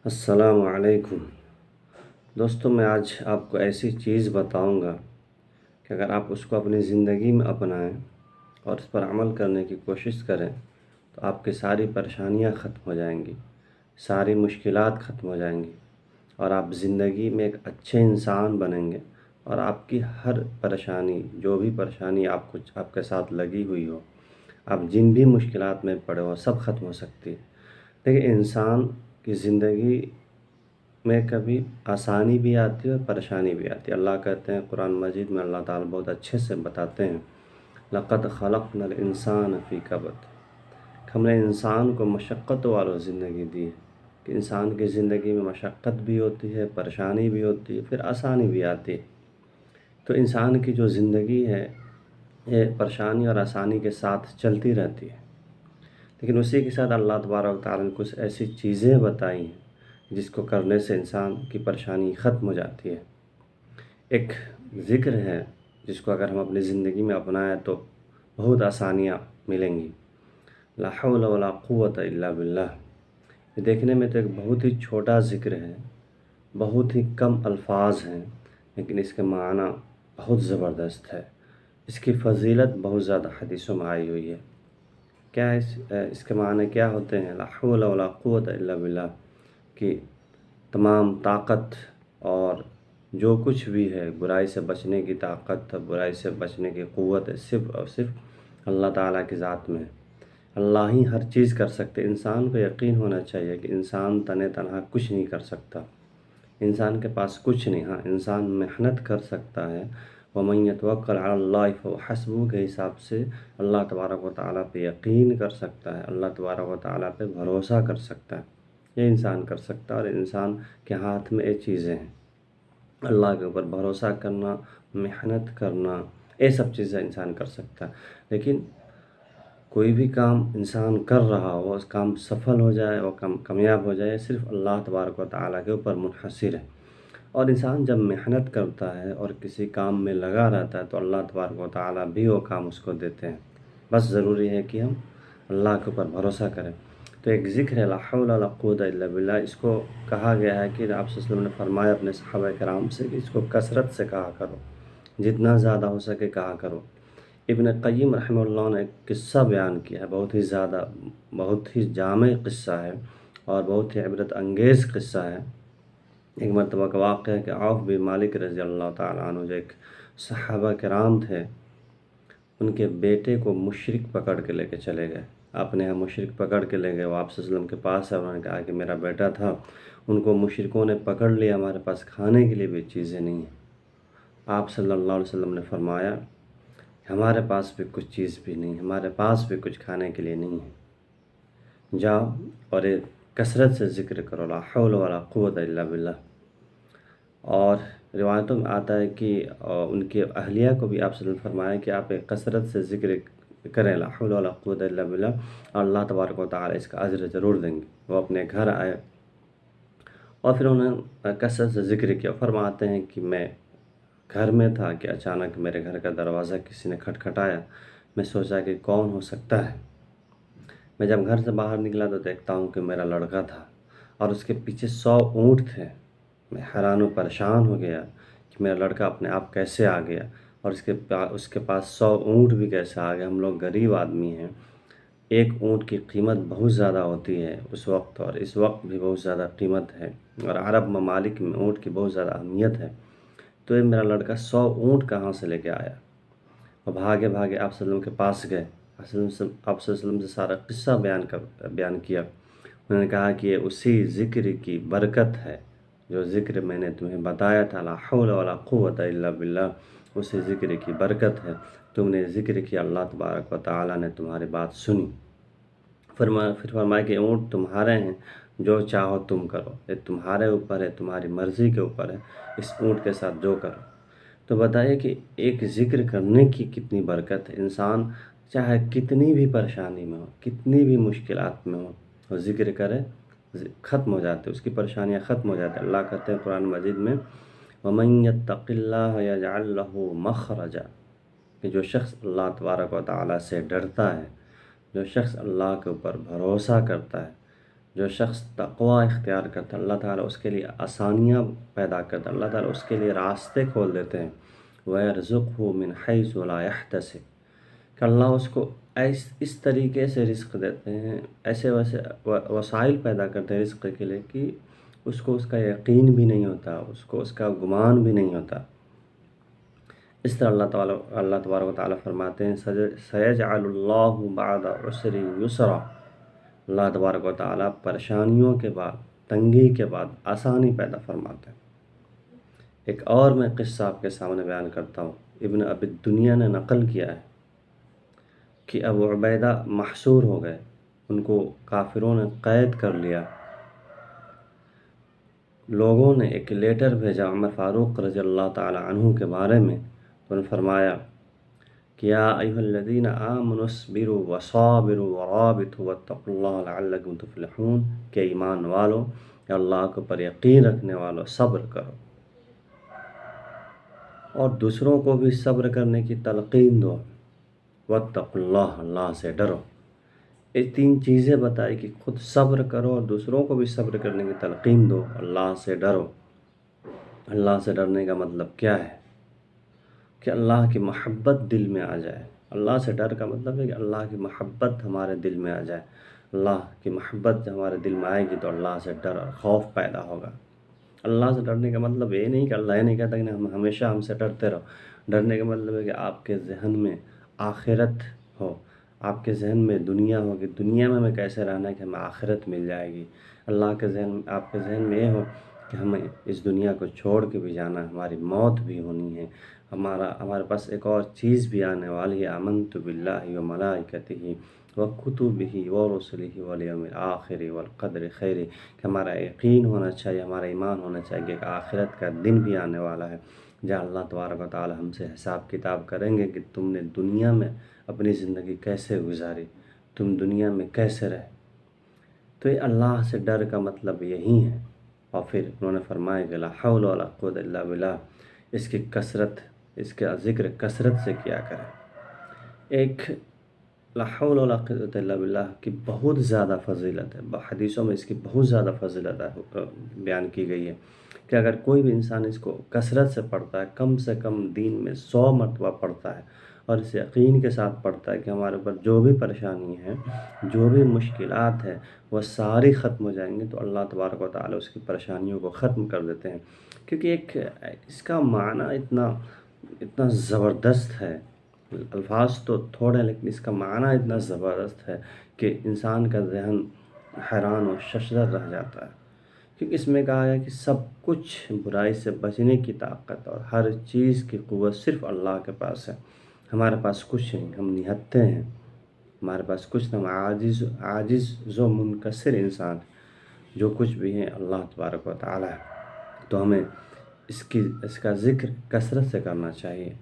السلام علیکم دوستوں، میں آج آپ کو ایسی چیز بتاؤں گا کہ اگر آپ اس کو اپنی زندگی میں اپنائیں اور اس پر عمل کرنے کی کوشش کریں تو آپ کی ساری پریشانیاں ختم ہو جائیں گی، ساری مشکلات ختم ہو جائیں گی اور آپ زندگی میں ایک اچھے انسان بنیں گے اور آپ کی ہر پریشانی، جو بھی پریشانی آپ کے ساتھ لگی ہوئی ہو، آپ جن بھی مشکلات میں پڑے ہو، سب ختم ہو سکتی ہے۔ دیکھیں، انسان کی زندگی میں کبھی آسانی بھی آتی ہے اور پریشانی بھی آتی ہے۔ اللہ کہتے ہیں قرآن مجید میں، اللہ تعالیٰ بہت اچھے سے بتاتے ہیں، لَقَدْ خَلَقْنَا الْإِنسَانَ فِي كَبَدٍ، ہم نے انسان کو مشقت والوں زندگی دی ہے کہ انسان کی زندگی میں مشقت بھی ہوتی ہے، پریشانی بھی ہوتی ہے، پھر آسانی بھی آتی ہے۔ تو انسان کی جو زندگی ہے یہ پریشانی اور آسانی کے ساتھ چلتی رہتی ہے، لیکن اسی کے ساتھ اللہ تبارک و تعالیٰ نے کچھ ایسی چیزیں بتائی ہیں جس کو کرنے سے انسان کی پریشانی ختم ہو جاتی ہے۔ ایک ذکر ہے جس کو اگر ہم اپنی زندگی میں اپنائیں تو بہت آسانیاں ملیں گی، لا حول ولا قوت الا باللہ۔ یہ دیکھنے میں تو ایک بہت ہی چھوٹا ذکر ہے، بہت ہی کم الفاظ ہیں، لیکن اس کے معنی بہت زبردست ہے، اس کی فضیلت بہت زیادہ حدیثوں میں آئی ہوئی ہے۔ کیا اس کے معنی کیا ہوتے ہیں؟ لا حول ولا قوت الا باللہ کہ تمام طاقت اور جو کچھ بھی ہے، برائی سے بچنے کی طاقت، برائی سے بچنے کی قوت صرف اور صرف اللہ تعالیٰ کی ذات میں ہے۔ اللہ ہی ہر چیز کر سکتے۔ انسان کو یقین ہونا چاہیے کہ انسان تنہا کچھ نہیں کر سکتا، انسان کے پاس کچھ نہیں۔ ہاں، انسان محنت کر سکتا ہے، وَمَن يَتَوَكَّلْ عَلَى اللَّهِ فَهُوَ حَسْبُهُ کے حساب سے اللہ تبارک و تعالیٰ پہ یقین کر سکتا ہے، اللہ تبارک و تعالیٰ پہ بھروسہ کر سکتا ہے۔ یہ انسان کر سکتا ہے، اور انسان کے ہاتھ میں یہ چیزیں ہیں، اللہ کے اوپر بھروسہ کرنا، محنت کرنا، یہ سب چیزیں انسان کر سکتا ہے۔ لیکن کوئی بھی کام انسان کر رہا ہو، اس کام سفل ہو جائے، وہ کام کامیاب ہو جائے، صرف اللہ تبارک و تعالیٰ کے اوپر منحصر ہے۔ اور انسان جب محنت کرتا ہے اور کسی کام میں لگا رہتا ہے تو اللہ تبارک و تعالیٰ بھی وہ کام اس کو دیتے ہیں، بس ضروری ہے کہ ہم اللہ کے اوپر بھروسہ کریں۔ تو ایک ذکر ہے لا حول ولا قوت الا باللہ، اس کو کہا گیا ہے کہ آپ صلی اللہ علیہ وسلم نے فرمایا اپنے صحابہ کرام سے کہ اس کو کثرت سے کہا کرو، جتنا زیادہ ہو سکے کہا کرو۔ ابن قیم رحمہ اللہ نے ایک قصہ بیان کیا ہے، بہت ہی جامع قصہ ہے اور بہت ہی عبرت انگیز قصہ ہے۔ ایک مرتبہ کا واقعہ ہے کہ عوف بن مالک رضی اللہ تعالیٰ عنہ، جو ایک صحابہ کرام تھے، ان کے بیٹے کو مشرک پکڑ کے لے کے چلے گئے، اپنے یہاں مشرک پکڑ کے لے گئے۔ وہ آپ صلی اللہ علیہ وسلم کے پاس ہے، انہوں نے کہا کہ میرا بیٹا تھا، ان کو مشرکوں نے پکڑ لیا، ہمارے پاس کھانے کے لیے بھی چیزیں نہیں ہیں۔ آپ صلی اللہ علیہ وسلم نے فرمایا ہمارے پاس بھی کچھ چیز بھی نہیں، ہمارے پاس بھی کچھ کھانے کے لیے نہیں ہے، جاؤ اور ایک کثرت سے ذکر کرو، لا حول ولا قوت الا باللہ۔ اور روایتوں میں آتا ہے کہ ان کے اہلیہ کو بھی آپ صلی اللہ علیہ وسلم نے فرمایا کہ آپ ایک کثرت سے ذکر کریں، لا حول ولا قوت الا باللہ، اور اللہ تبارک و تعالیٰ اس کا اجر ضرور دیں گے۔ وہ اپنے گھر آئے اور پھر انہوں نے کثرت سے ذکر کیا۔ فرماتے ہیں کہ میں گھر میں تھا کہ اچانک میرے گھر کا دروازہ کسی نے کھٹکھٹایا، میں سوچا کہ کون ہو سکتا ہے۔ میں جب گھر سے باہر نکلا تو دیکھتا ہوں کہ میرا لڑکا تھا اور اس کے پیچھے 100 اونٹ تھے۔ میں حیران و پریشان ہو گیا کہ میرا لڑکا اپنے آپ کیسے آ گیا، اور اس کے پاس 100 اونٹ بھی کیسے آ گیا۔ ہم لوگ غریب آدمی ہیں، ایک اونٹ کی قیمت بہت زیادہ ہوتی ہے اس وقت، اور اس وقت بھی بہت زیادہ قیمت ہے، اور عرب ممالک میں اونٹ کی بہت زیادہ اہمیت ہے۔ تو یہ میرا لڑکا 100 اونٹ کہاں سے لے کے آیا؟ اور بھاگے بھاگے آپ صلی اللہ علیہ وسلم کے پاس گئے، آپ صلی اللہ علیہ وسلم سے سارا قصہ بیان کیا۔ انہوں نے کہا کہ یہ اسی ذکر کی برکت ہے، جو ذکر میں نے تمہیں بتایا تھا، لا حول ولا قوت الا باللہ، اسی ذکر کی برکت ہے، تم نے ذکر کیا، اللہ تبارک و تعالیٰ نے تمہاری بات سنی۔ پھر فرمایا کہ اونٹ تمہارے ہیں، جو چاہو تم کرو، یہ تمہارے اوپر ہے، تمہاری مرضی کے اوپر ہے، اس اونٹ کے ساتھ جو کرو۔ تو بتائیے کہ ایک ذکر کرنے کی کتنی برکت ہے۔ انسان چاہے کتنی بھی پریشانی میں ہو، کتنی بھی مشکلات میں ہو، وہ ذکر کرے، ختم ہو جاتے، اس کی پریشانیاں ختم ہو جاتی۔ اللہ کہتے ہیں قرآن مجید میں وَمَن يَتَّقِ اللَّهَ يَجْعَل لَّهُ مَخْرَجًا، کہ جو شخص اللہ تبارک و تعالیٰ سے ڈرتا ہے، جو شخص اللہ کے اوپر بھروسہ کرتا ہے، جو شخص تقوی اختیار کرتا ہے اللہ تعالیٰ اس کے لیے آسانیاں پیدا کرتا ہے، اللہ تعالیٰ اس کے لیے راستے کھول دیتے ہیں۔ وَيَرْزُقْهُ مِنْ حَيْثُ لَا يَحْتَسِبُ کہ اللہ اس کو اس طریقے سے رزق دیتے ہیں، ایسے ویسے وسائل پیدا کرتے ہیں رزق کے لیے کہ اس کو اس کا یقین بھی نہیں ہوتا، اس کو اس کا گمان بھی نہیں ہوتا۔ اس طرح اللہ تبارک و تعالیٰ فرماتے ہیں سَيَجْعَلُ اللَّهُ بَعْدَ عُسْرٍ يُسْرًا، اللہ تبارک و تعالیٰ پریشانیوں کے بعد، تنگی کے بعد آسانی پیدا فرماتے ہیں۔ ایک اور میں قصہ آپ کے سامنے بیان کرتا ہوں، ابن ابی دنیا نے نقل کیا ہے کہ ابو عبیدہ محصور ہو گئے، ان کو کافروں نے قید کر لیا۔ لوگوں نے ایک لیٹر بھیجا عمر فاروق رضی اللہ تعالی عنہ کے بارے میں، تو انہوں نے فرمایا کہ یا ایھا الذین آمنوا اصبروا وصابروا ورابطوا واتقوا اللہ لعلکم تفلحون کہ ایمان والو یا اللہ کے پر یقین رکھنے والو صبر کرو اور دوسروں کو بھی صبر کرنے کی تلقین دو، واتقوا اللہ اللہ سے ڈرو۔ یہ تین چیزیں بتائی کہ خود صبر کرو اور دوسروں کو بھی صبر کرنے کی تلقین دو، اللہ سے ڈرو۔ اللہ سے ڈرنے کا مطلب کیا ہے؟ کہ اللہ کی محبت دل میں آ جائے۔ اللہ سے ڈر کا مطلب ہے کہ اللہ کی محبت ہمارے دل میں آ جائے۔ اللہ کی محبت جب ہمارے دل میں آئے گی تو اللہ سے ڈر اور خوف پیدا ہوگا۔ اللہ سے ڈرنے کا مطلب یہ نہیں کہ اللہ یہ نہیں کہتا کہ ہم ہمیشہ ہم سے ڈرتے رہو۔ ڈرنے کا مطلب ہے کہ آپ کے ذہن میں آخرت ہو، آپ کے ذہن میں دنیا ہو کہ دنیا میں ہمیں کیسے رہنا ہے کہ ہمیں آخرت مل جائے گی۔ اللہ کے ذہن، آپ کے ذہن میں یہ ہو کہ ہمیں اس دنیا کو چھوڑ کے بھی جانا ہے، ہماری موت بھی ہونی ہے، ہمارے پاس ایک اور چیز بھی آنے والی ہے، آمنت باللہ وملائکتہ وکتبہ ورسلہ والیوم الآخر والقدر خیر، کہ ہمارا یقین ہونا چاہیے، ہمارا ایمان ہونا چاہیے کہ آخرت کا دن بھی آنے والا ہے جہاں اللہ تبارک و تعالی ہم سے حساب کتاب کریں گے کہ تم نے دنیا میں اپنی زندگی کیسے گزاری، تم دنیا میں کیسے رہے۔ تو یہ اللہ سے ڈر کا مطلب یہی ہے۔ اور پھر انہوں نے فرمایا کہ لا حول ولا قوت الا باللہ، اس کی کثرت، اس کا ذکر کثرت سے کیا کریں۔ ایک لا حول ولا قوت الا باللہ کی بہت زیادہ فضیلت ہے، حدیثوں میں اس کی بہت زیادہ فضیلت بیان کی گئی ہے کہ اگر کوئی بھی انسان اس کو کثرت سے پڑھتا ہے، کم سے کم دین میں 100 مرتبہ پڑھتا ہے اور اس یقین کے ساتھ پڑھتا ہے کہ ہمارے اوپر جو بھی پریشانی ہے، جو بھی مشکلات ہے، وہ ساری ختم ہو جائیں گے، تو اللہ تبارک و تعالی اس کی پریشانیوں کو ختم کر دیتے ہیں۔ کیونکہ اس کا معنی اتنا زبردست ہے، الفاظ تو تھوڑے لیکن اس کا معنی اتنا زبردست ہے کہ انسان کا ذہن حیران و ششدر رہ جاتا ہے۔ کیونکہ اس میں کہا ہے کہ سب کچھ برائی سے بچنے کی طاقت اور ہر چیز کی قوت صرف اللہ کے پاس ہے، ہمارے پاس کچھ نہیں، ہم نہتے ہیں، ہمارے پاس کچھ نہیں، ہم عاجز و منکسر انسان، جو کچھ بھی ہیں اللہ تبارک و تعالی ہے۔ تو ہمیں اس کا ذکر کثرت سے کرنا چاہیے۔